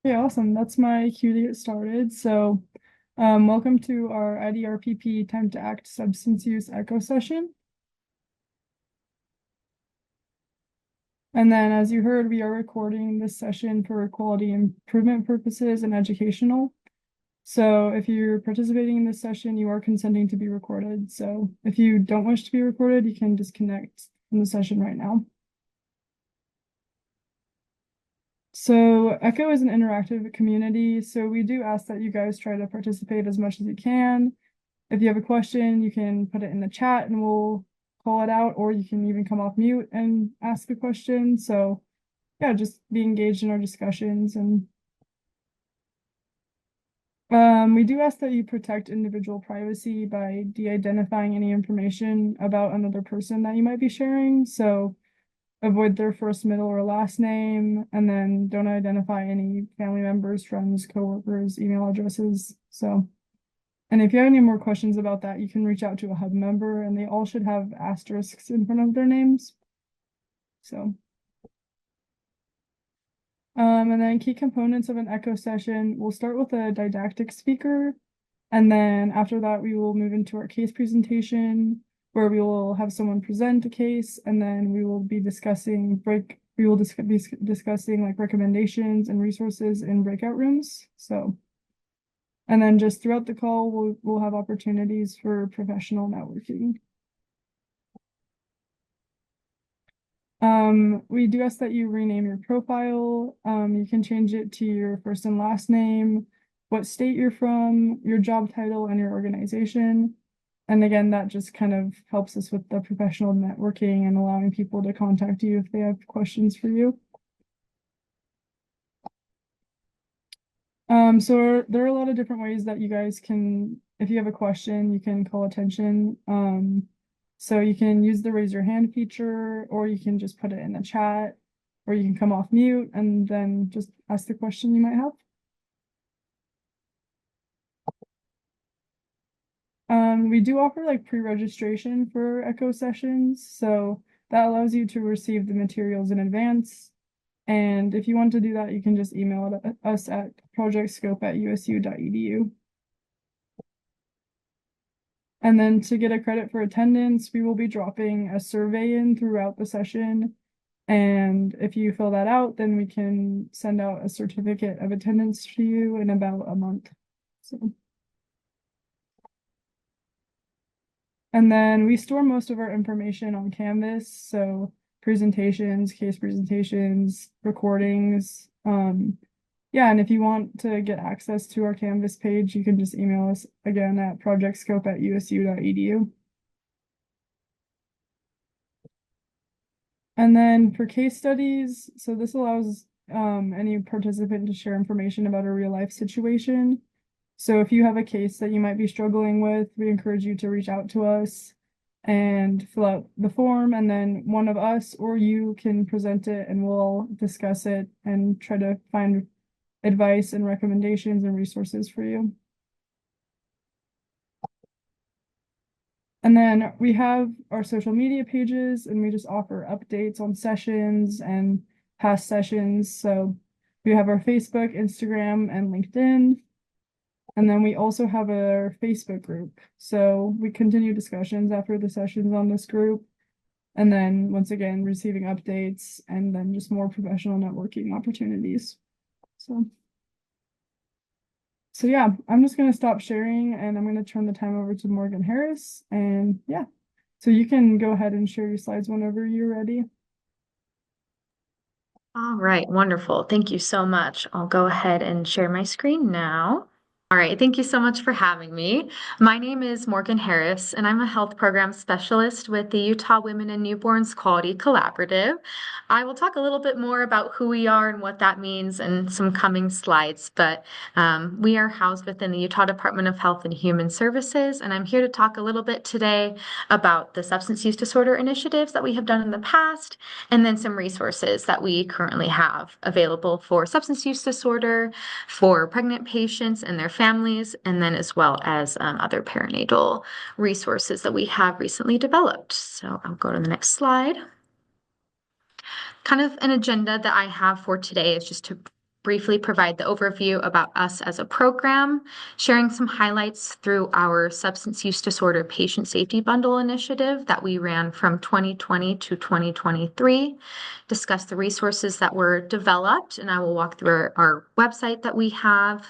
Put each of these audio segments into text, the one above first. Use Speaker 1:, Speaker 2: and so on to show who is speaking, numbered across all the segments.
Speaker 1: Okay, awesome. That's my cue to get started. Welcome to our IDRPP Time to Act Substance Use Echo session. And then, as you heard, we are recording this session for quality improvement purposes and educational. So if you're participating in this session, you are consenting to be recorded. So if you don't wish to be recorded, you can disconnect from the session right now. So Echo is an interactive community, so we do ask that you guys try to participate as much as you can. If you have a question, you can put it in the chat and we'll call it out, or you can even come off mute and ask a question. So yeah, just be engaged in our discussions. And we do ask that you protect individual privacy by de-identifying any information about another person that you might be sharing. So avoid their first, middle, or last name, and then don't identify any family members, friends, coworkers, email addresses. And if you have any more questions about that, you can reach out to a hub member, and they all should have asterisks in front of their names. And then key components of an echo session, we'll start with a didactic speaker, and then after that, we will move into our case presentation, where we will have someone present a case, and then we will be discussing discussing like recommendations and resources in breakout rooms. And then just throughout the call, we'll have opportunities for professional networking. We do ask that you rename your profile. You can change it to your first and last name, what state you're from, your job title, and your organization. And again, that just kind of helps us with the professional networking and allowing people to contact you if they have questions for you. So there are a lot of different ways that you guys can, if you have a question, you can call attention. So you can use the raise your hand feature, or you can just put it in the chat, or you can come off mute and then just ask the question you might have. We do offer like pre-registration for echo sessions, so that allows you to receive the materials in advance. And if you want to do that, you can just email us at projectscope@usu.edu. And then to get a credit for attendance, we will be dropping a survey in throughout the session. And if you fill that out, then we can send out a certificate of attendance to you in about a month. And then we store most of our information on Canvas. So presentations, case presentations, recordings. Yeah, and if you want to get access to our Canvas page, you can just email us again at projectscope@usu.edu. And then for case studies, so this allows any participant to share information about a real life situation. So if you have a case that you might be struggling with, we encourage you to reach out to us and fill out the form, and then one of us or you can present it and we'll discuss it and try to find advice and recommendations and resources for you. And then we have our social media pages, and we just offer updates on sessions and past sessions. So we have our Facebook, Instagram, and LinkedIn. And then we also have a Facebook group. So we continue discussions after the sessions on this group. And then once again, receiving updates and then just more professional networking opportunities. So yeah, I'm just going to stop sharing and I'm going to turn the time over to Morgan Harris. And yeah, so you can go ahead and share your slides whenever you're ready.
Speaker 2: All right, wonderful. Thank you so much. I'll go ahead and share my screen now. All right, thank you so much for having me. My name is Morgan Harris, and I'm a health program specialist with the Utah Women and Newborns Quality Collaborative. I will talk a little bit more about who we are and what that means in some coming slides, but we are housed within the Utah Department of Health and Human Services, and I'm here to talk a little bit today about the substance use disorder initiatives that we have done in the past, and then some resources that we currently have available for substance use disorder, for pregnant patients and their families, and then as well as other perinatal resources that we have recently developed. So I'll go to the next slide. Kind of an agenda that I have for today is just to briefly provide the overview about us as a program, sharing some highlights through our substance use disorder patient safety bundle initiative that we ran from 2020 to 2023, discuss the resources that were developed, and I will walk through our website that we have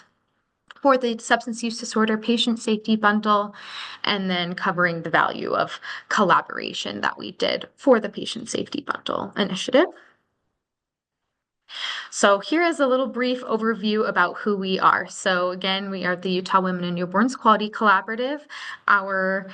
Speaker 2: for the substance use disorder patient safety bundle, and then covering the value of collaboration that we did for the patient safety bundle initiative. So here is a little brief overview about who we are. So again, we are the Utah Women and Newborns Quality Collaborative. Our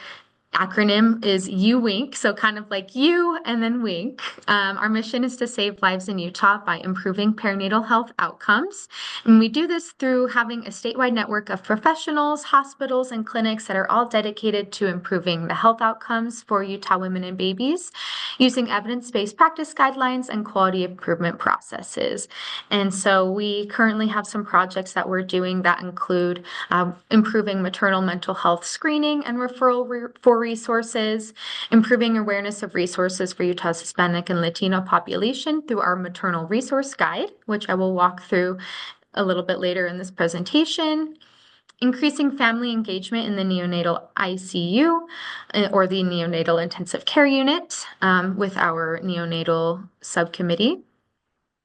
Speaker 2: acronym is UWINK, so kind of like you and then WINK. Our mission is to save lives in Utah by improving perinatal health outcomes. And we do this through having a statewide network of professionals, hospitals, and clinics that are all dedicated to improving the health outcomes for Utah women and babies using evidence-based practice guidelines and quality improvement processes. And so we currently have some projects that we're doing that include improving maternal mental health screening and referral for resources, improving awareness of resources for Utah's Hispanic and Latino population through our maternal resource guide, which I will walk through a little bit later in this presentation, increasing family engagement in the neonatal ICU or the neonatal intensive care unit with our neonatal subcommittee.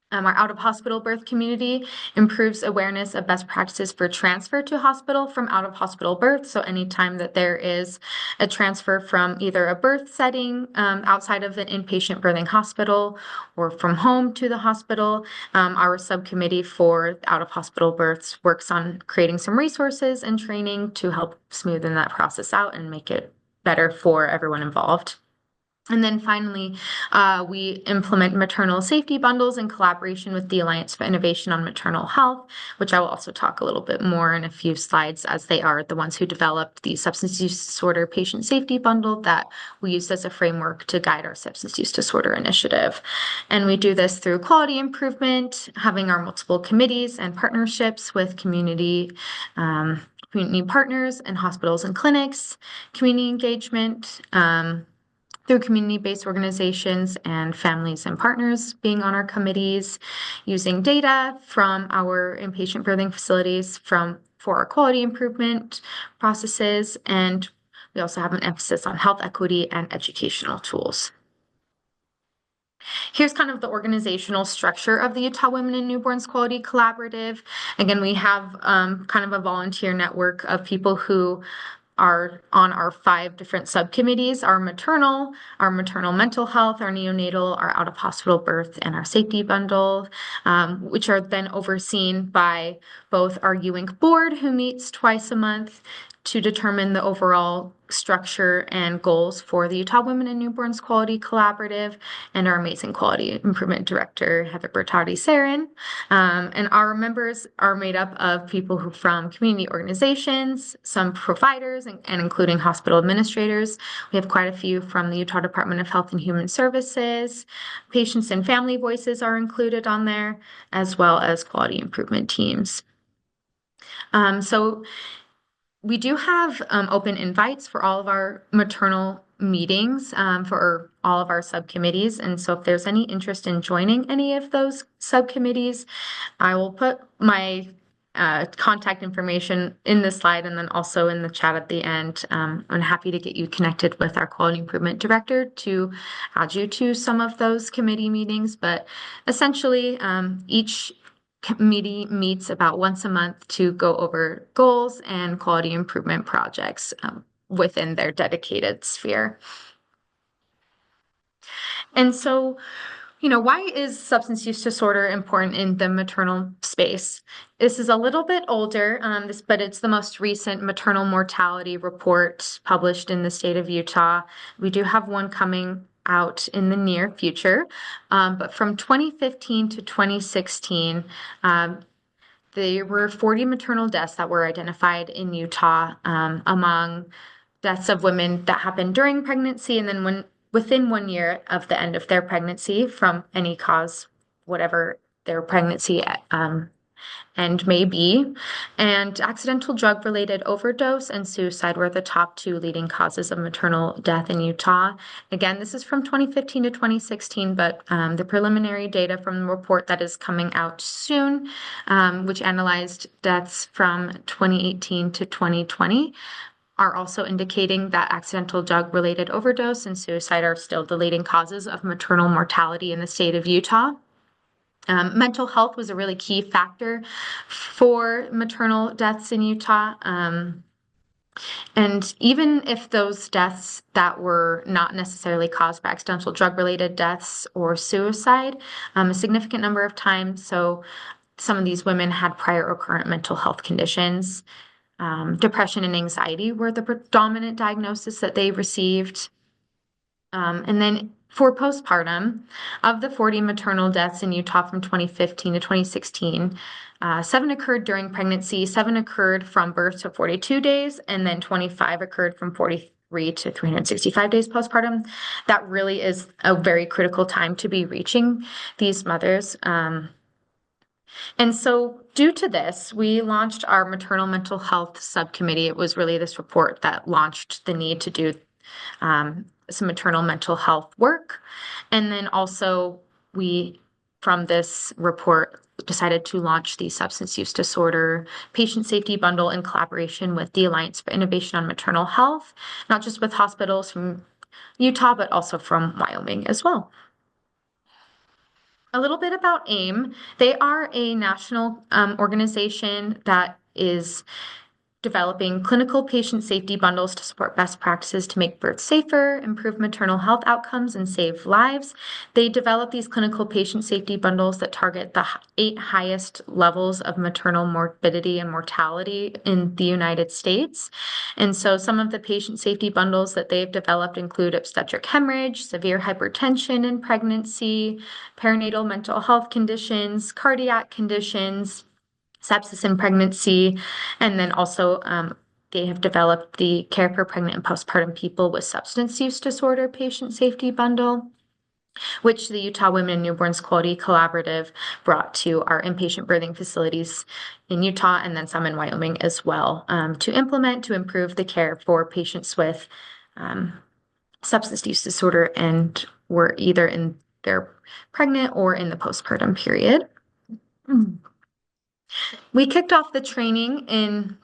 Speaker 2: Our out-of-hospital birth community improves awareness of best practices for transfer to hospital from out-of-hospital birth. So anytime that there is a transfer from either a birth setting outside of an inpatient birthing hospital or from home to the hospital, our subcommittee for out-of-hospital births works on creating some resources and training to help smoothen that process out and make it better for everyone involved. And then finally, we implement maternal safety bundles in collaboration with the Alliance for Innovation on Maternal Health, which I will also talk a little bit more in a few slides, as they are the ones who developed the substance use disorder patient safety bundle that we used as a framework to guide our substance use disorder initiative. And we do this through quality improvement, having our multiple committees and partnerships with community partners and hospitals and clinics, community engagement, through community-based organizations and families and partners being on our committees, using data from our inpatient birthing facilities for our quality improvement processes, and we also have an emphasis on health equity and educational tools. Here's kind of the organizational structure of the Utah Women and Newborns Quality Collaborative. Again, we have kind of a volunteer network of people who are on our 5 different subcommittees, our maternal mental health, our neonatal, our out-of-hospital birth, and our safety bundle, which are then overseen by both our UINC board, who meets twice a month to determine the overall structure and goals for the Utah Women and Newborns Quality Collaborative, and our amazing quality improvement director, Heather Bertardi-Sarin. And our members are made up of people who from community organizations, some providers, and including hospital administrators. We have quite a few from the Utah Department of Health and Human Services. Patients and family voices are included on there, as well as quality improvement teams. So we do have open invites for all of our maternal meetings for all of our subcommittees. And so if there's any interest in joining any of those subcommittees, I will put my contact information in the slide and then also in the chat at the end. I'm happy to get you connected with our quality improvement director to add you to some of those committee meetings. But essentially, each committee meets about once a month to go over goals and quality improvement projects within their dedicated sphere. And so, why is substance use disorder important in the maternal space? This is a little bit older, but it's the most recent maternal mortality report published in the state of Utah. We do have one coming out in the near future, but from 2015 to 2016, there were 40 maternal deaths that were identified in Utah among deaths of women that happened during pregnancy and then within 1 year of the end of their pregnancy from any cause, whatever their pregnancy and may be. And accidental drug-related overdose and suicide were the top two leading causes of maternal death in Utah. Again, this is from 2015 to 2016, but the preliminary data from the report that is coming out soon, which analyzed deaths from 2018 to 2020, are also indicating that accidental drug-related overdose and suicide are still the leading causes of maternal mortality in the state of Utah. Mental health was a really key factor for maternal deaths in Utah. And even if those deaths that were not necessarily caused by accidental drug-related deaths or suicide, a significant number of times, so some of these women had prior or current mental health conditions. Depression and anxiety were the predominant diagnosis that they received. And then for postpartum, of the 40 maternal deaths in Utah from 2015 to 2016, 7 occurred during pregnancy, 7 occurred from birth to 42 days, and then 25 occurred from 43 to 365 days postpartum. That really is a very critical time to be reaching these mothers. And so due to this, we launched our maternal mental health subcommittee. It was really this report that launched the need to do some maternal mental health work. And then also we, from this report, decided to launch the substance use disorder patient safety bundle in collaboration with the Alliance for Innovation on Maternal Health, not just with hospitals from Utah, but also from Wyoming as well. A little bit about AIM. They are a national organization that is developing clinical patient safety bundles to support best practices to make birth safer, improve maternal health outcomes, and save lives. They develop these clinical patient safety bundles that target the 8 highest levels of maternal morbidity and mortality in the United States. And so some of the patient safety bundles that they've developed include obstetric hemorrhage, severe hypertension in pregnancy, perinatal mental health conditions, cardiac conditions, sepsis in pregnancy, and then also they have developed the Care for Pregnant and Postpartum People with Substance Use Disorder Patient Safety Bundle, which the Utah Women and Newborns Quality Collaborative brought to our inpatient birthing facilities in Utah and then some in Wyoming as well, to implement to improve the care for patients with substance use disorder and were either in their pregnant or in the postpartum period. We kicked off the training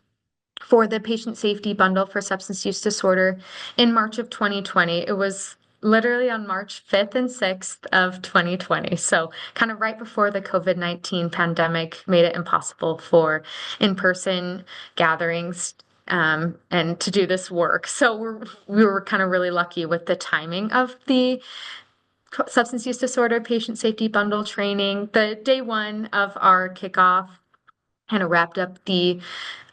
Speaker 2: for the patient safety bundle for substance use disorder in March of 2020. It was literally on March 5th and 6th of 2020. So kind of right before the COVID-19 pandemic made it impossible for in-person gatherings and to do this work. So we were kind of really lucky with the timing of the substance use disorder patient safety bundle training. The day one of our kickoff kind of wrapped up the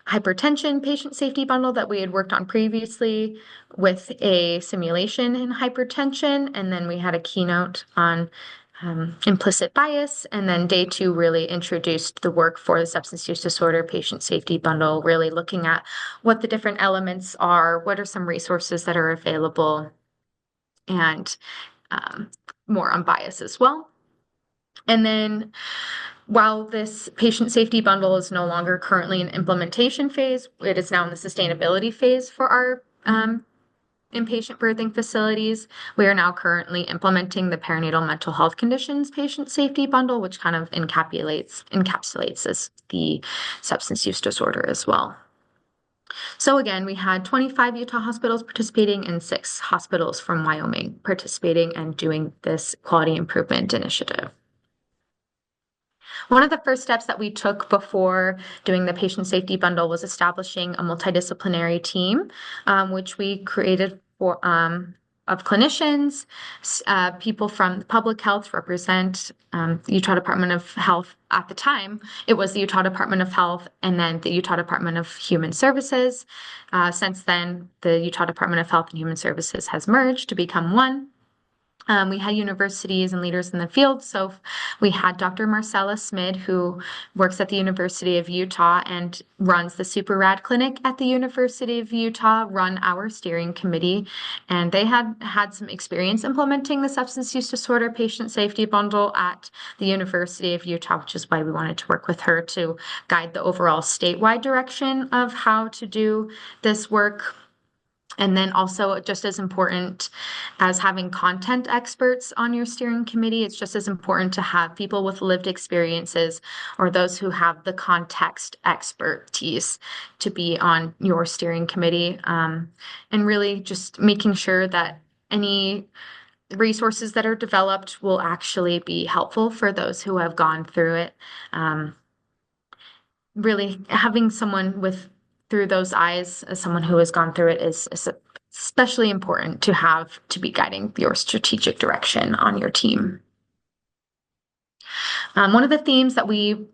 Speaker 2: hypertension patient safety bundle that we had worked on previously with a simulation in hypertension. And then we had a keynote on implicit bias. And then day 2 really introduced the work for the substance use disorder patient safety bundle, really looking at what the different elements are, what are some resources that are available, and more on bias as well. And then while this patient safety bundle is no longer currently in implementation phase, it is now in the sustainability phase for our inpatient birthing facilities. We are now currently implementing the perinatal mental health conditions patient safety bundle, which kind of encapsulates as the substance use disorder as well. So again, we had 25 Utah hospitals participating and 6 hospitals from Wyoming participating and doing this quality improvement initiative. One of the first steps that we took before doing the patient safety bundle was establishing a multidisciplinary team, which we created for of clinicians, people from public health to represent the Utah Department of Health. At the time, it was the Utah Department of Health and then the Utah Department of Human Services. Since then, the Utah Department of Health and Human Services has merged to become one. We had universities and leaders in the field. So we had Dr. Marcella Smid, who works at the University of Utah and runs the Super Rad Clinic at the University of Utah, run our steering committee. And they had some experience implementing the substance use disorder patient safety bundle at the University of Utah, which is why we wanted to work with her to guide the overall statewide direction of how to do this work. And then also, just as important as having content experts on your steering committee, it's just as important to have people with lived experiences or those who have the context expertise to be on your steering committee. And really just making sure that any resources that are developed will actually be helpful for those who have gone through it. Really having someone with through those eyes as someone who has gone through it is especially important to have to be guiding your strategic direction on your team. One of the themes that we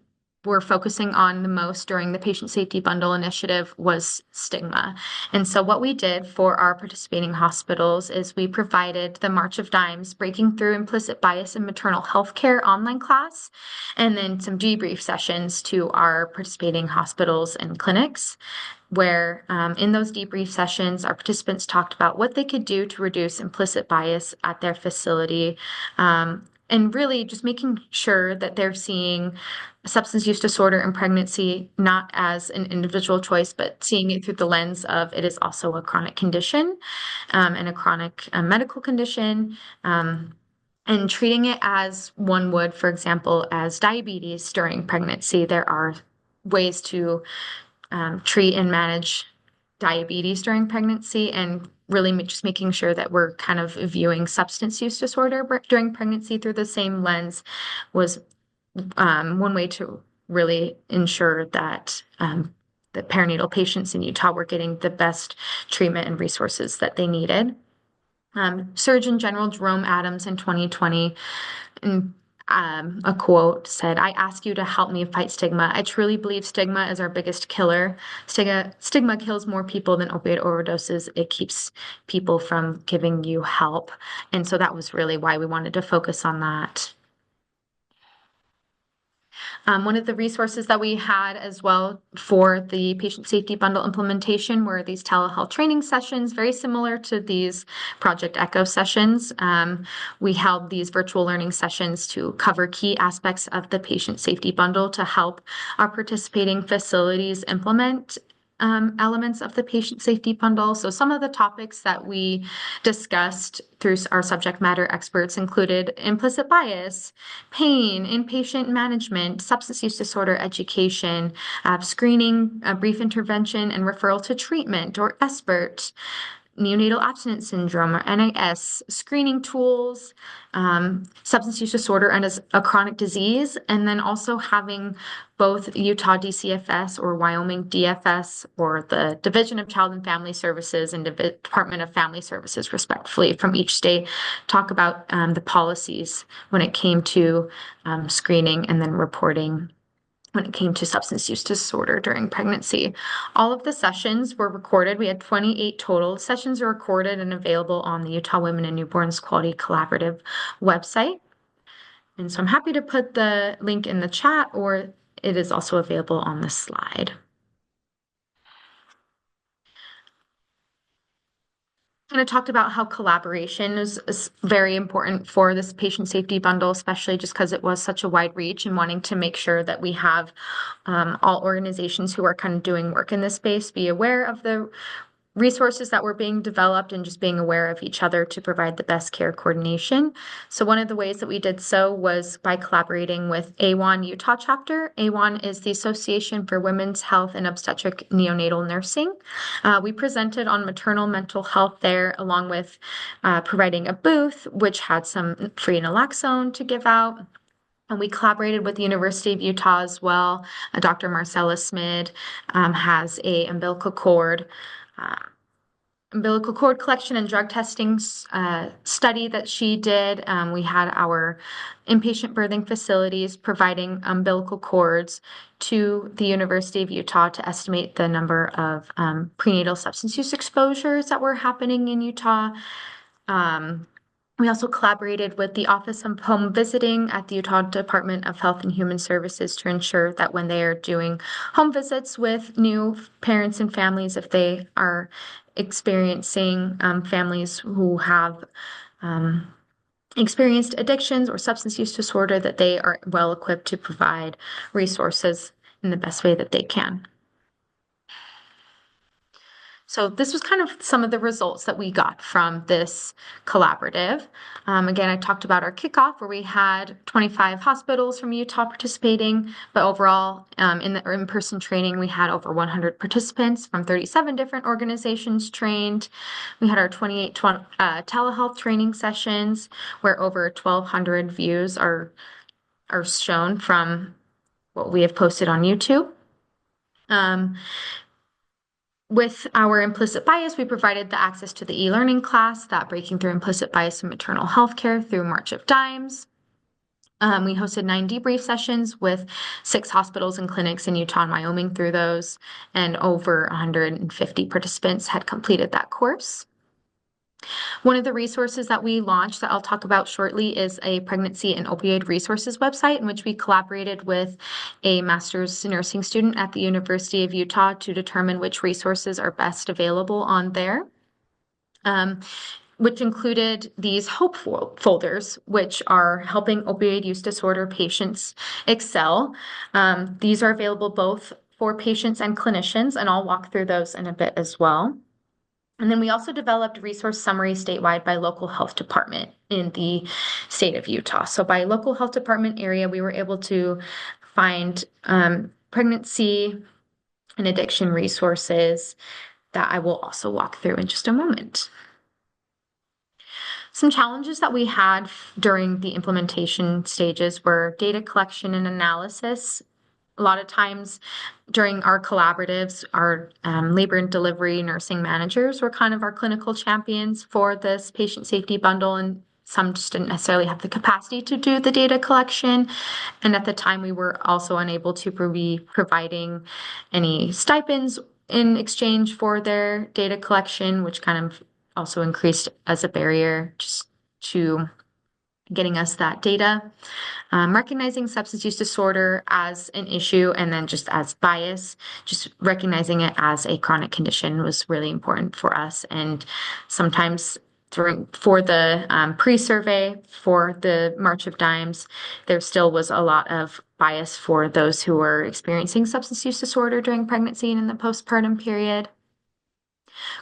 Speaker 2: were focusing on the most during the Patient Safety Bundle initiative was stigma. And so what we did for our participating hospitals is we provided the March of Dimes Breaking Through Implicit Bias in Maternal Healthcare online class, and then some debrief sessions to our participating hospitals and clinics, where in those debrief sessions, our participants talked about what they could do to reduce implicit bias at their facility, and really just making sure that they're seeing substance use disorder and pregnancy not as an individual choice, but seeing it through the lens of it is also a chronic condition, and a chronic medical condition. And treating it as one would, for example, as diabetes during pregnancy. There are ways to treat and manage diabetes during pregnancy, and really just making sure that we're kind of viewing substance use disorder during pregnancy through the same lens was one way to really ensure that the perinatal patients in Utah were getting the best treatment and resources that they needed. Surgeon General Jerome Adams in 2020, in a quote said, "I ask you to help me fight stigma. I truly believe stigma is our biggest killer. Stigma kills more people than opioid overdoses. It keeps people from giving you help." And so that was really why we wanted to focus on that. One of the resources that we had as well for the patient safety bundle implementation were these telehealth training sessions, very similar to these Project Echo sessions. We held these virtual learning sessions to cover key aspects of the patient safety bundle to help our participating facilities implement elements of the patient safety bundle. So some of the topics that we discussed through our subject matter experts included implicit bias, pain, inpatient management, substance use disorder education, screening, brief intervention, and referral to treatment or SBIRT, neonatal abstinence syndrome or NIS, screening tools, substance use disorder and as a chronic disease, and then also having both Utah DCFS or Wyoming DFS or the Division of Child and Family Services and Department of Family Services, respectively, from each state, talk about the policies when it came to screening and then reporting when it came to substance use disorder during pregnancy. All of the sessions were recorded. We had 28 total. Sessions are recorded and available on the Utah Women and Newborns Quality Collaborative website. And so I'm happy to put the link in the chat, or it is also available on the slide. Kind of talked about how collaboration is very important for this patient safety bundle, especially just because it was such a wide reach, and wanting to make sure that we have all organizations who are kind of doing work in this space be aware of the resources that were being developed and just being aware of each other to provide the best care coordination. So one of the ways that we did so was by collaborating with AWAN Utah chapter. AWAN is the Association for Women's Health and Obstetric Neonatal Nursing. We presented on maternal mental health there, along with providing a booth, which had some free naloxone to give out. And we collaborated with the University of Utah as well. Dr. Marcella Smid has a umbilical cord collection and drug testing study that she did. We had our inpatient birthing facilities providing umbilical cords to the University of Utah to estimate the number of prenatal substance use exposures that were happening in Utah. We also collaborated with the Office of Home Visiting at the Utah Department of Health and Human Services to ensure that when they are doing home visits with new parents and families, if they are experiencing families who have experienced addictions or substance use disorder, that they are well equipped to provide resources in the best way that they can. So this was kind of some of the results that we got from this collaborative. Again, I talked about our kickoff where we had 25 hospitals from Utah participating, but overall in the in-person training, we had over 100 participants from 37 different organizations trained. We had our 28 telehealth training sessions where over 1,200 views are shown from what we have posted on YouTube. With our implicit bias, we provided the access to the e-learning class, that Breaking Through Implicit Bias in Maternal Healthcare through March of Dimes. We hosted 9 debrief sessions with 6 hospitals and clinics in Utah and Wyoming through those, and over 150 participants had completed that course. One of the resources that we launched that I'll talk about shortly is a pregnancy and opioid resources website in which we collaborated with a master's nursing student at the University of Utah to determine which resources are best available on there. Which included these hope folders, which are helping opioid use disorder patients excel. These are available both for patients and clinicians, and I'll walk through those in a bit as well. And then we also developed resource summaries statewide by local health department in the state of Utah. So by local health department area, we were able to find pregnancy and addiction resources that I will also walk through in just a moment. Some challenges that we had during the implementation stages were data collection and analysis. A lot of times during our collaboratives, our labor and delivery nursing managers were kind of our clinical champions for this patient safety bundle, and some just didn't necessarily have the capacity to do the data collection. And at the time, we were also unable to be providing any stipends in exchange for their data collection, which kind of also increased as a barrier just to getting us that data. Recognizing substance use disorder as an issue and then just as bias, just recognizing it as a chronic condition was really important for us. And sometimes for the pre-survey for the March of Dimes, there still was a lot of bias for those who were experiencing substance use disorder during pregnancy and in the postpartum period.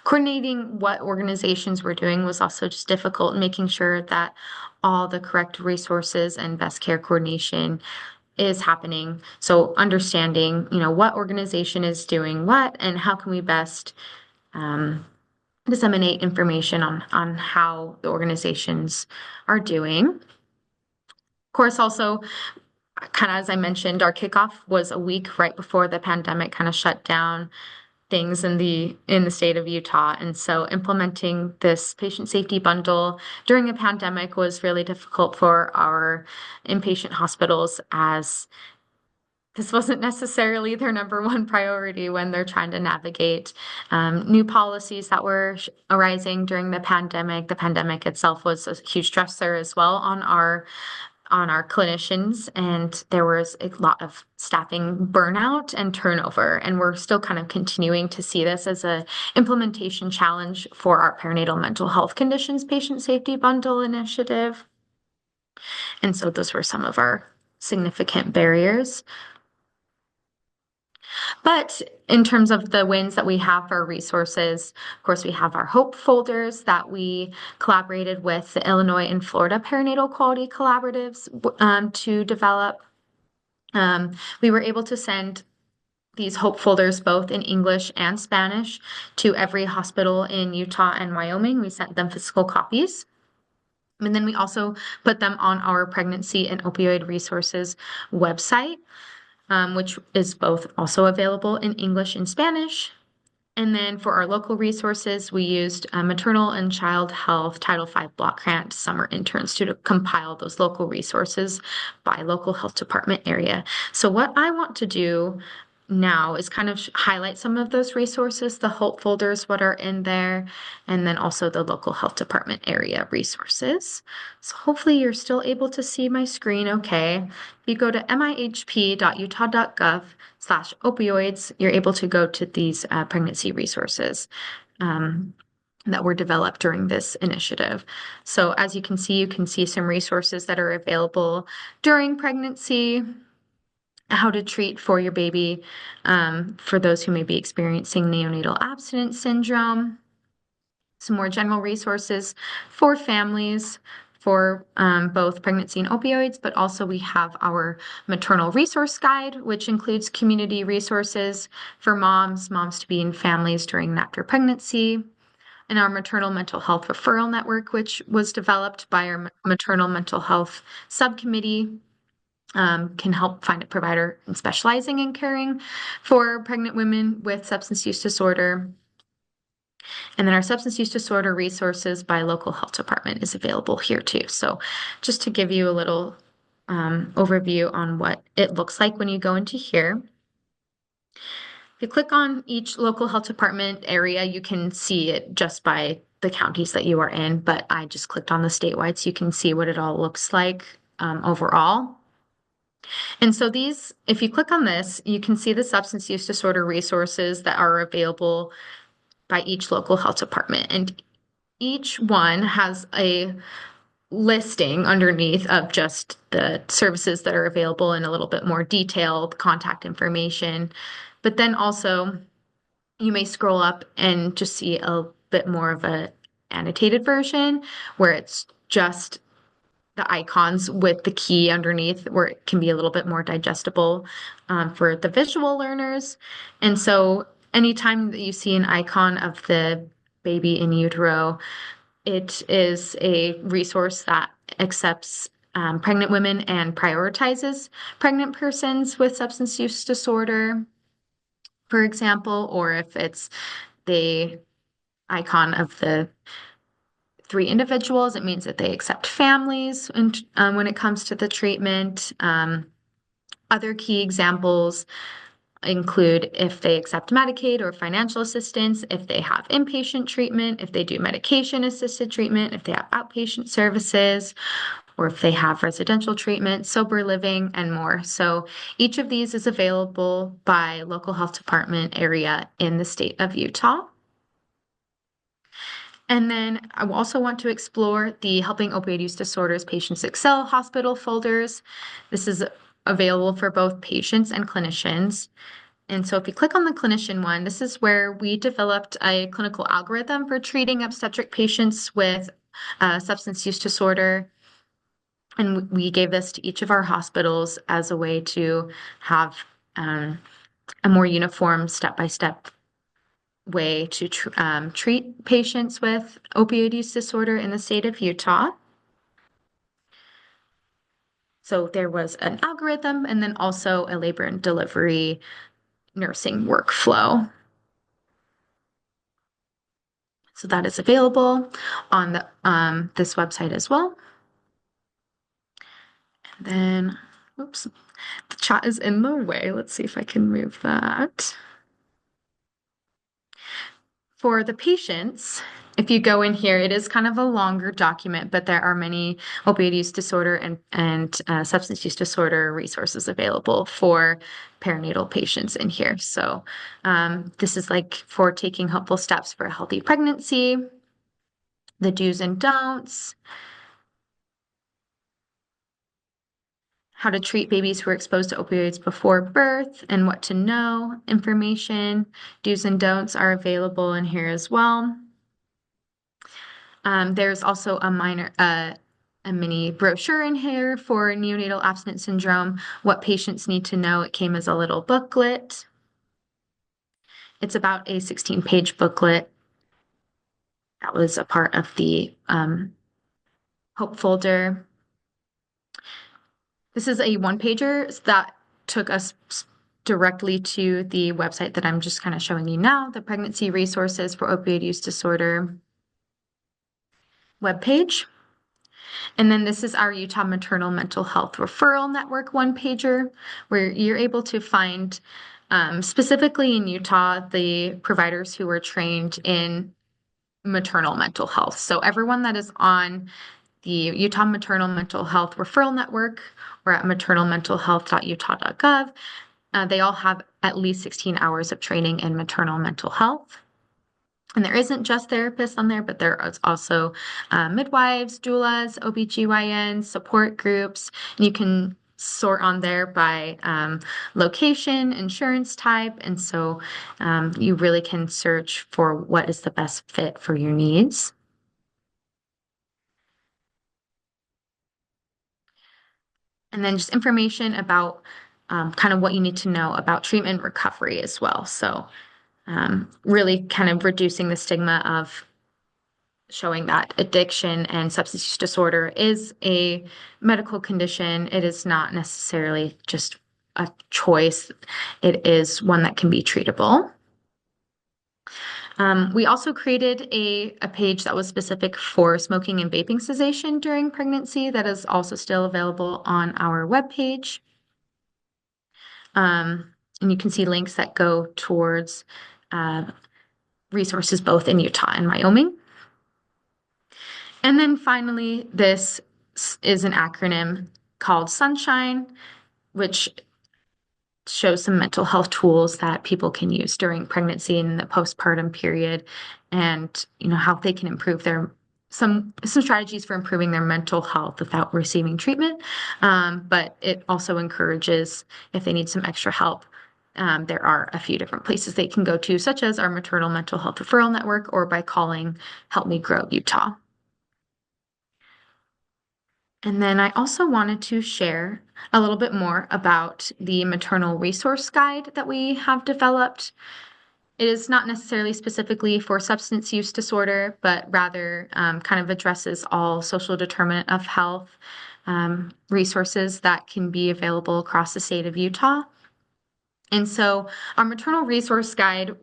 Speaker 2: Coordinating what organizations were doing was also just difficult, making sure that all the correct resources and best care coordination is happening. So understanding, what organization is doing what and how can we best disseminate information on how the organizations are doing. Of course, also, kind of as I mentioned, our kickoff was a week right before the pandemic kind of shut down things in the state of Utah. And so implementing this patient safety bundle during a pandemic was really difficult for our inpatient hospitals, as this wasn't necessarily their number one priority when they're trying to navigate new policies that were arising during the pandemic. The pandemic itself was a huge stressor as well on our clinicians, and there was a lot of staffing burnout and turnover, and we're still kind of continuing to see this as a implementation challenge for our perinatal mental health conditions patient safety bundle initiative. And so those were some of our significant barriers. But in terms of the wins that we have for resources, of course, we have our HOPE folders that we collaborated with the Illinois and Florida perinatal quality collaboratives to develop. We were able to send these HOPE folders both in English and Spanish to every hospital in Utah and Wyoming. We sent them physical copies. And then we also put them on our pregnancy and opioid resources website, which is both also available in English and Spanish. And then for our local resources, we used Maternal and Child Health Title V Block Grant summer interns to compile those local resources by local health department area. So what I want to do now is kind of highlight some of those resources, the HOPE folders, what are in there, and then also the local health department area resources. So hopefully you're still able to see my screen okay. If you go to mihp.utah.gov/opioids, you're able to go to these pregnancy resources that were developed during this initiative. So as you can see some resources that are available during pregnancy, how to treat for your baby, for those who may be experiencing neonatal abstinence syndrome, some more general resources for families for both pregnancy and opioids, but also we have our maternal resource guide, which includes community resources for moms to be in families during and after pregnancy, and our maternal mental health referral network, which was developed by our maternal mental health subcommittee, can help find a provider specializing in caring for pregnant women with substance use disorder. And then our substance use disorder resources by local health department is available here too. So just to give you a little overview on what it looks like when you go into here. If you click on each local health department area, you can see it just by the counties that you are in, but I just clicked on the statewide so you can see what it all looks like overall. And so these, if you click on this, you can see the substance use disorder resources that are available by each local health department. And each one has a listing underneath of just the services that are available in a little bit more detailed contact information. But then also you may scroll up and just see a bit more of a annotated version where it's just the icons with the key underneath where it can be a little bit more digestible for the visual learners. And so anytime that you see an icon of the baby in utero, it is a resource that accepts pregnant women and prioritizes pregnant persons with substance use disorder, for example, or if it's the icon of the 3 individuals, it means that they accept families and when it comes to the treatment. Other key examples include if they accept Medicaid or financial assistance, if they have inpatient treatment, if they do medication-assisted treatment, if they have outpatient services, or if they have residential treatment, sober living, and more. So each of these is available by local health department area in the state of Utah. And then I also want to explore the Helping Opioid Use Disorders Patients Excel hospital folders. This is available for both patients and clinicians. And so if you click on the clinician one, this is where we developed a clinical algorithm for treating obstetric patients with substance use disorder. And we gave this to each of our hospitals as a way to have a more uniform step-by-step way to treat patients with opioid use disorder in the state of Utah. So there was an algorithm and then also a labor and delivery nursing workflow. So that is available on the this website as well. And then, oops, the chat is in the way. Let's see if I can move that. For the patients, if you go in here, it is kind of a longer document, but there are many opioid use disorder and substance use disorder resources available for perinatal patients in here. So this is like for taking helpful steps for a healthy pregnancy, the do's and don'ts, how to treat babies who are exposed to opioids before birth and what to know information. Do's and don'ts are available in here as well. There's also a mini brochure in here for neonatal abstinence syndrome, what patients need to know. It came as a little booklet. It's about a 16-page booklet that was a part of the HOPE folder. This is a one-pager that took us directly to the website that I'm just kind of showing you now, the Pregnancy Resources for Opioid Use Disorder webpage. And then this is our Utah Maternal Mental Health Referral Network one-pager, where you're able to find specifically in Utah the providers who were trained in maternal mental health. So everyone that is on the Utah Maternal Mental Health Referral Network or at maternalmentalhealth.utah.gov, they all have at least 16 hours of training in maternal mental health. And there isn't just therapists on there, but there is also midwives, doulas, OBGYNs, support groups. And you can sort on there by location, insurance type. And so you really can search for what is the best fit for your needs. And then just information about kind of what you need to know about treatment recovery as well. So really kind of reducing the stigma of showing that addiction and substance use disorder is a medical condition. It is not necessarily just a choice. It is one that can be treatable. We also created a page that was specific for smoking and vaping cessation during pregnancy that is also still available on our webpage. And you can see links that go towards resources both in Utah and Wyoming. And then finally, this is an acronym called Sunshine, which shows some mental health tools that people can use during pregnancy and the postpartum period, and how they can improve their some strategies for improving their mental health without receiving treatment. But it also encourages if they need some extra help. There are a few different places they can go to, such as our Maternal Mental Health Referral Network or by calling Help Me Grow Utah. And then I also wanted to share a little bit more about the maternal resource guide that we have developed. It is not necessarily specifically for substance use disorder, but rather kind of addresses all social determinant of health resources that can be available across the state of Utah. And so our maternal resource guide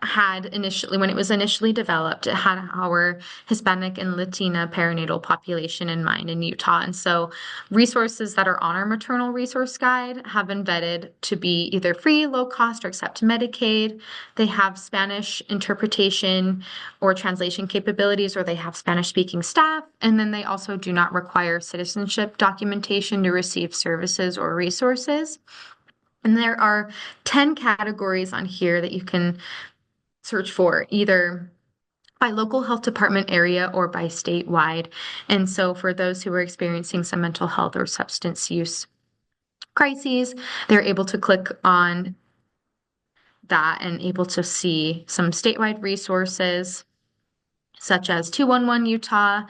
Speaker 2: had initially, when it was initially developed, it had our Hispanic and Latina perinatal population in mind in Utah. And so resources that are on our maternal resource guide have been vetted to be either free, low cost, or accept Medicaid. They have Spanish interpretation or translation capabilities, or they have Spanish speaking staff. And then they also do not require citizenship documentation to receive services or resources. And there are 10 categories on here that you can search for, either by local health department area or by statewide. And so for those who are experiencing some mental health or substance use crises, they're able to click on that and able to see some statewide resources such as 211 Utah,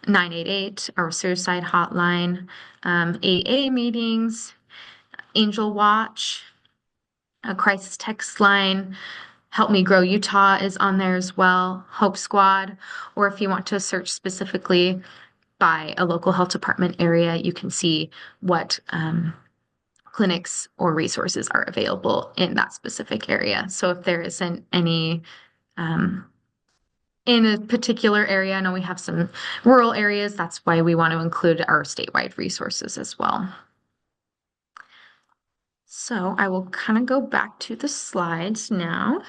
Speaker 2: 988, our suicide hotline, AA meetings, Angel Watch, a crisis text line. Help Me Grow Utah is on there as well, Hope Squad, or if you want to search specifically by a local health department area, you can see what clinics or resources are available in that specific area. So if there isn't any in a particular area, I know we have some rural areas, that's why we want to include our statewide resources as well. So I will kind of go back to the slides now.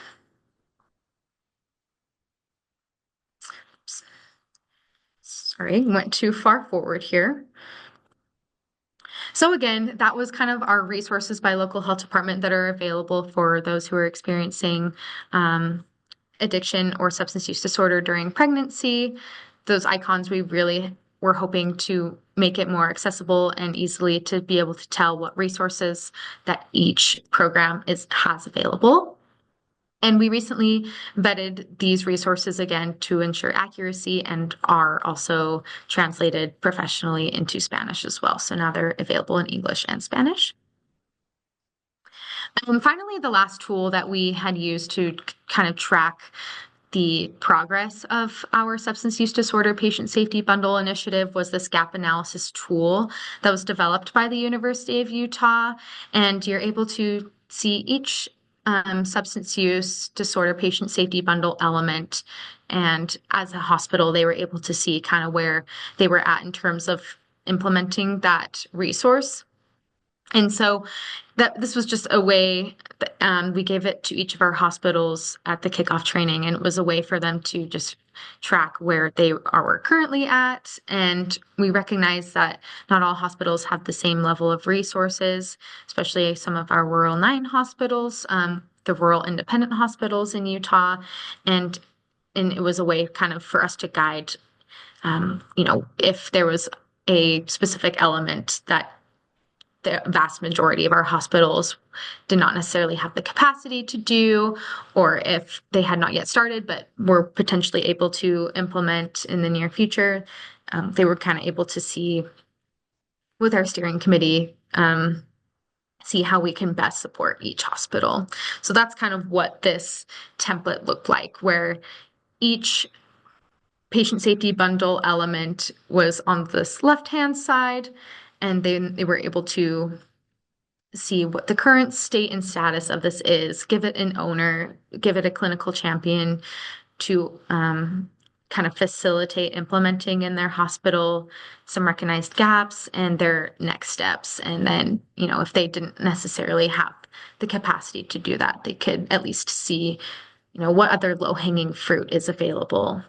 Speaker 2: Sorry, went too far forward here. So again, that was kind of our resources by local health department that are available for those who are experiencing addiction or substance use disorder during pregnancy. Those icons, we really were hoping to make it more accessible and easily to be able to tell what resources that each program has available. And we recently vetted these resources again to ensure accuracy and are also translated professionally into Spanish as well. So now they're available in English and Spanish. And finally, the last tool that we had used to kind of track the progress of our substance use disorder patient safety bundle initiative was this gap analysis tool that was developed by the University of Utah. And you're able to see each substance use disorder patient safety bundle element. And as a hospital, they were able to see kind of where they were at in terms of implementing that resource. And so that this was just a way that, we gave it to each of our hospitals at the kickoff training, and it was a way for them to just track where they are currently at. And we recognize that not all hospitals have the same level of resources, especially some of our Rural 9 hospitals, the rural independent hospitals in Utah. And it was a way kind of for us to guide, if there was a specific element that the vast majority of our hospitals did not necessarily have the capacity to do, or if they had not yet started but were potentially able to implement in the near future, they were kind of able to see with our steering committee, see how we can best support each hospital. So that's kind of what this template looked like, where each patient safety bundle element was on this left-hand side, and then they were able to see what the current state and status of this is, give it an owner, give it a clinical champion to kind of facilitate implementing in their hospital some recognized gaps and their next steps. And then, if they didn't necessarily have the capacity to do that, they could at least see, what other low-hanging fruit is available.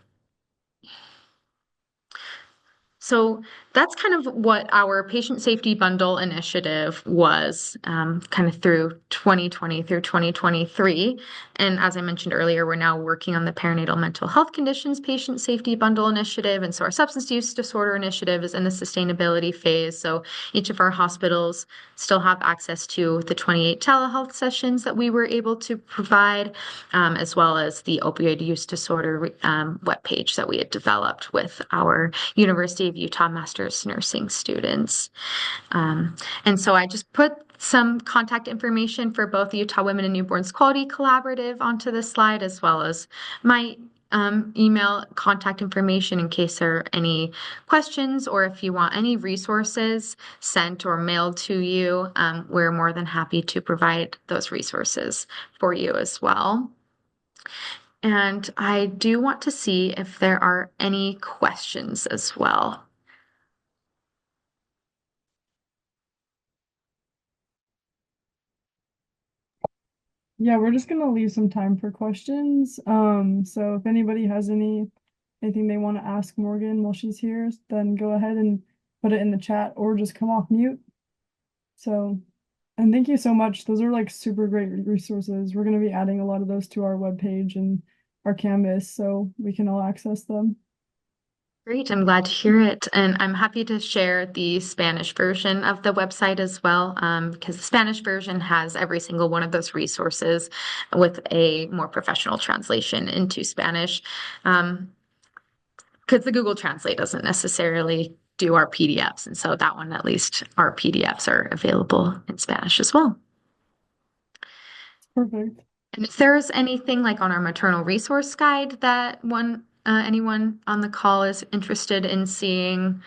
Speaker 2: So that's kind of what our patient safety bundle initiative was, kind of through 2020 through 2023. And as I mentioned earlier, we're now working on the perinatal mental health conditions patient safety bundle initiative. And so our substance use disorder initiative is in the sustainability phase. So each of our hospitals still have access to the 28 telehealth sessions that we were able to provide, as well as the opioid use disorder webpage that we had developed with our University of Utah Master's Nursing students. And so I just put some contact information for both the Utah Women and Newborns Quality Collaborative onto this slide, as well as my email contact information in case there are any questions, or if you want any resources sent or mailed to you, we're more than happy to provide those resources for you as well. And I do want to see if there are any questions as well.
Speaker 1: Yeah, we're just gonna leave some time for questions. So if anybody has anything they want to ask Morgan while she's here, then go ahead and put it in the chat or just come off mute. So, and thank you so much. Those are like super great resources. We're gonna be adding a lot of those to our webpage and our Canvas so we can all access them.
Speaker 2: Great, I'm glad to hear it. And I'm happy to share the Spanish version of the website as well, because the Spanish version has every single one of those resources with a more professional translation into Spanish. Because the Google Translate doesn't necessarily do our PDFs. And so that one, at least our PDFs are available in Spanish as well.
Speaker 1: Perfect.
Speaker 2: And if there's anything like on our maternal resource guide that anyone on the call is interested in seeing,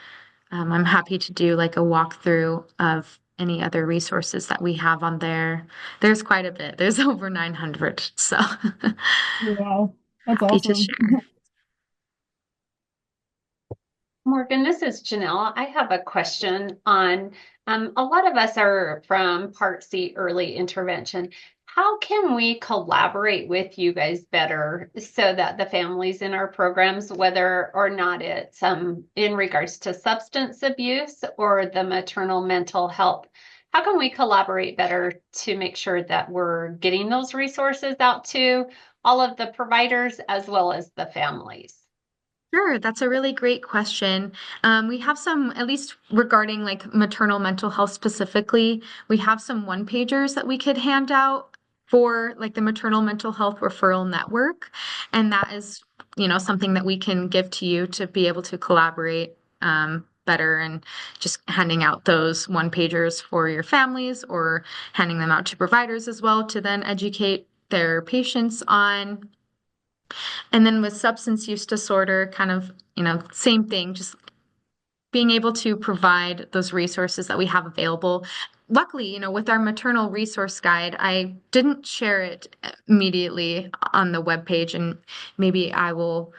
Speaker 2: I'm happy to do like a walkthrough of any other resources that we have on there. There's quite a bit. There's over 900, so
Speaker 1: Wow, that's
Speaker 2: happy to
Speaker 1: awesome.
Speaker 2: share.
Speaker 3: Morgan, this is Janelle. I have a question on a lot of us are from Part C early intervention. How can we collaborate with you guys better so that the families in our programs, whether or not it's in regards to substance abuse or the maternal mental health, how can we collaborate better to make sure that we're getting those resources out to all of the providers as well as the families?
Speaker 2: Sure, that's a really great question. We have some, at least regarding like maternal mental health specifically, we have some one-pagers that we could hand out for like the maternal mental health referral network. And that is, something that we can give to you to be able to collaborate better, and just handing out those one-pagers for your families or handing them out to providers as well to then educate their patients on. And then with substance use disorder, kind of, same thing, just being able to provide those resources that we have available. Luckily, with our maternal resource guide, I didn't share it immediately on the webpage, and maybe I will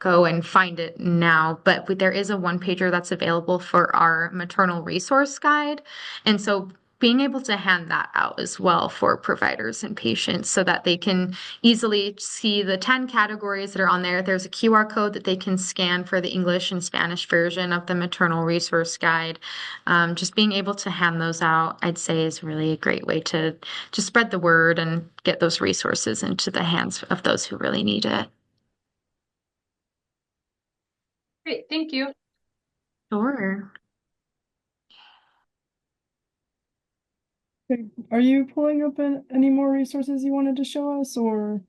Speaker 2: go and find it now, but there is a one pager that's available for our maternal resource guide. And so being able to hand that out as well for providers and patients so that they can easily see the 10 categories that are on there. There's a QR code that they can scan for the English and Spanish version of the maternal resource guide. Just being able to hand those out, I'd say, is really a great way to spread the word and get those resources into the hands of those who really need it.
Speaker 3: Great, thank you.
Speaker 2: Sure.
Speaker 1: Okay. Are you pulling up any more resources you wanted to show us, or?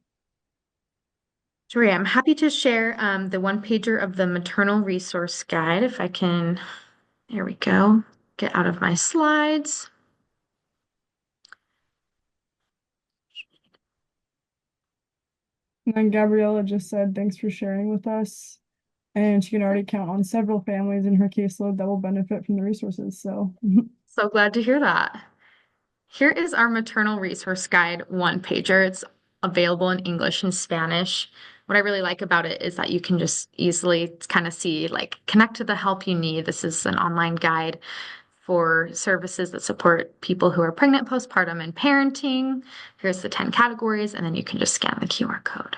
Speaker 2: Sure, I'm happy to share the one pager of the maternal resource guide if I can. There we go. Get out of my slides.
Speaker 1: And then Gabriella just said, thanks for sharing with us. And she can already count on several families in her caseload that will benefit from the resources. So,
Speaker 2: So glad to hear that. Here is our maternal resource guide one pager. It's available in English and Spanish. What I really like about it is that you can just easily kind of see, like, connect to the help you need. This is an online guide for services that support people who are pregnant, postpartum, and parenting. Here's the 10 categories, and then you can just scan the QR code.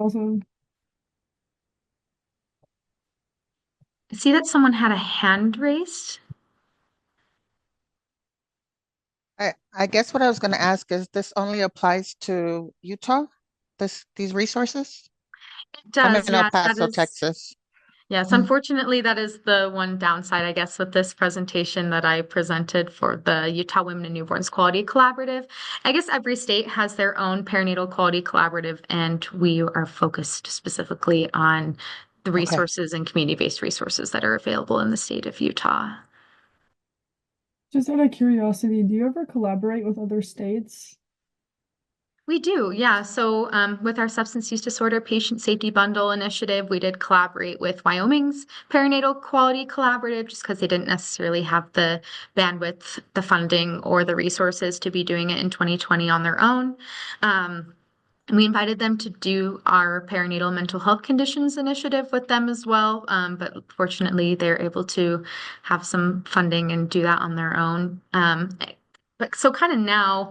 Speaker 1: awesome.
Speaker 2: I see that someone had a hand raised.
Speaker 4: I guess what I was going to ask is this only applies to Utah, these resources?
Speaker 2: It
Speaker 4: I'm
Speaker 2: does,
Speaker 4: in El
Speaker 2: yes, that
Speaker 4: Paso,
Speaker 2: is.
Speaker 4: Texas.
Speaker 2: Yes,
Speaker 4: Mm.
Speaker 2: unfortunately, that is the one downside, I guess, with this presentation that I presented for the Utah Women and Newborns Quality Collaborative. I guess every state has their own perinatal quality collaborative, and we are focused specifically on the
Speaker 4: Okay.
Speaker 2: resources and community-based resources that are available in the state of Utah.
Speaker 1: Just out of curiosity, do you ever collaborate with other states?
Speaker 2: We do, yeah. So with our substance use disorder patient safety bundle initiative, we did collaborate with Wyoming's perinatal quality collaborative just because they didn't necessarily have the bandwidth, the funding, or the resources to be doing it in 2020 on their own. We invited them to do our perinatal mental health conditions initiative with them as well. But fortunately, they're able to have some funding and do that on their own. But so kind of now,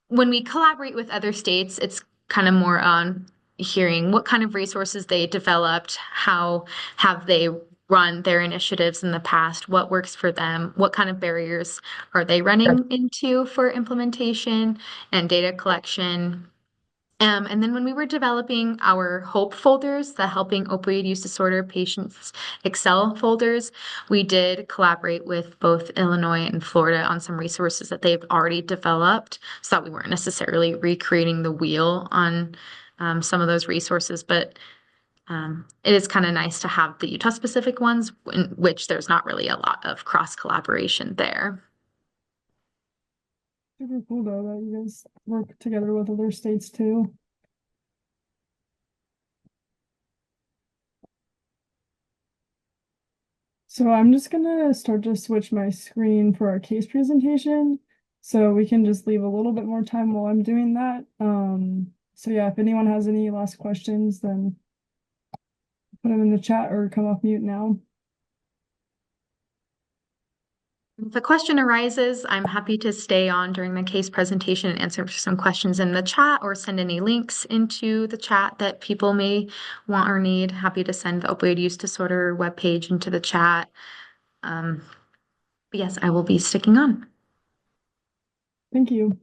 Speaker 2: when we collaborate with other states, it's kind of more on hearing what kind of resources they developed, how have they run their initiatives in the past, what works for them, what kind of barriers are they running into for implementation and data collection. And then when we were developing our HOPE folders, the Helping Opioid Use Disorder Patients Excel folders, we did collaborate with both Illinois and Florida on some resources that they've already developed, so that we weren't necessarily recreating the wheel on some of those resources. But it is kind of nice to have the Utah-specific ones, in which there's not really a lot of cross-collaboration there.
Speaker 1: Super cool though that you guys work together with other states too. So I'm just gonna start to switch my screen for our case presentation. So we can just leave a little bit more time while I'm doing that. So yeah, if anyone has any last questions, then put them in the chat or come off mute now.
Speaker 2: If a question arises, I'm happy to stay on during the case presentation and answer some questions in the chat or send any links into the chat that people may want or need. Happy to send the opioid use disorder webpage into the chat. But yes, I will be sticking on.
Speaker 1: Thank you.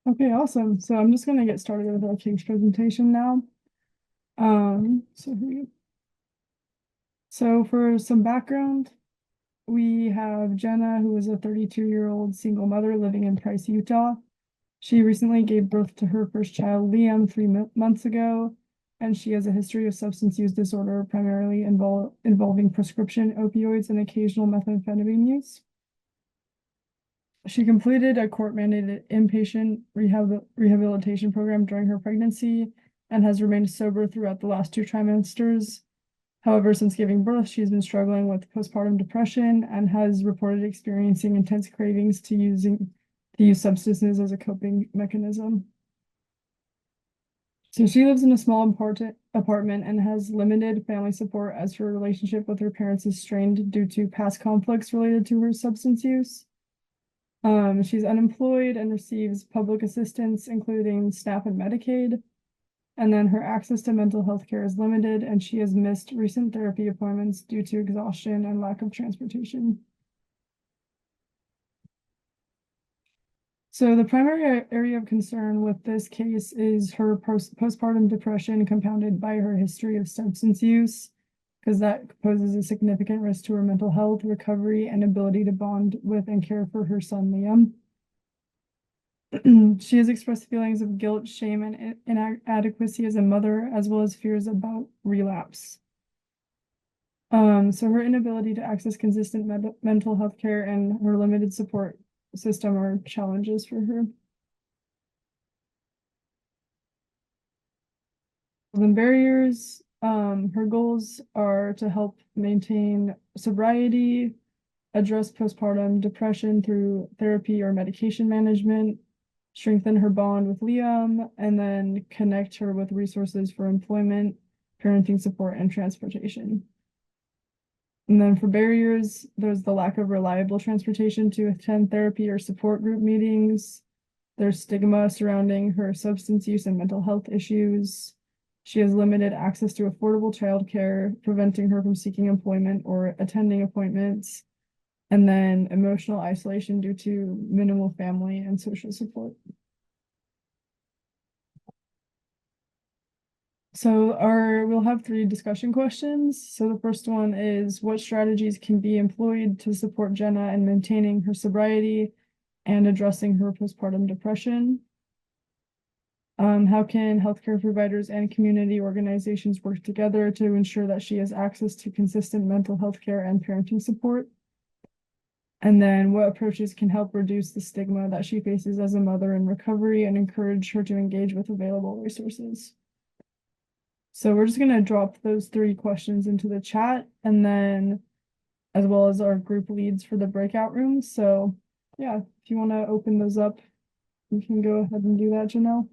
Speaker 1: Okay, awesome. So I'm just gonna get started with our case presentation now. So for some background, we have Jenna, who is a 32-year-old single mother living in Price, Utah. She recently gave birth to her first child, Liam, 3 months ago, and she has a history of substance use disorder, primarily involving prescription opioids and occasional methamphetamine use. She completed a court-mandated inpatient rehabilitation program during her pregnancy and has remained sober throughout the last 2 trimesters. However, since giving birth, she's been struggling with postpartum depression and has reported experiencing intense cravings to use substances as a coping mechanism. So she lives in a small apartment and has limited family support as her relationship with her parents is strained due to past conflicts related to her substance use. She's unemployed and receives public assistance, including SNAP and Medicaid. And then her access to mental health care is limited, and she has missed recent therapy appointments due to exhaustion and lack of transportation. So the primary area of concern with this case is her postpartum depression compounded by her history of substance use, because that poses a significant risk to her mental health, recovery, and ability to bond with and care for her son, Liam. She has expressed feelings of guilt, shame, and inadequacy as a mother, as well as fears about relapse. So her inability to access consistent mental health care and her limited support system are challenges for her. The barriers, her goals are to help maintain sobriety, address postpartum depression through therapy or medication management, strengthen her bond with Liam, and then connect her with resources for employment, parenting support, and transportation. And then for barriers, there's the lack of reliable transportation to attend therapy or support group meetings. There's stigma surrounding her substance use and mental health issues. She has limited access to affordable childcare, preventing her from seeking employment or attending appointments. And then emotional isolation due to minimal family and social support. So we'll have 3 discussion questions. So the first one is, what strategies can be employed to support Jenna in maintaining her sobriety and addressing her postpartum depression? How can healthcare providers and community organizations work together to ensure that she has access to consistent mental health care and parenting support? And then what approaches can help reduce the stigma that she faces as a mother in recovery and encourage her to engage with available resources? So we're just going to drop those 3 questions into the chat, and then as well as our group leads for the breakout rooms. So yeah, if you want to open those up, you can go ahead and do that, Janelle.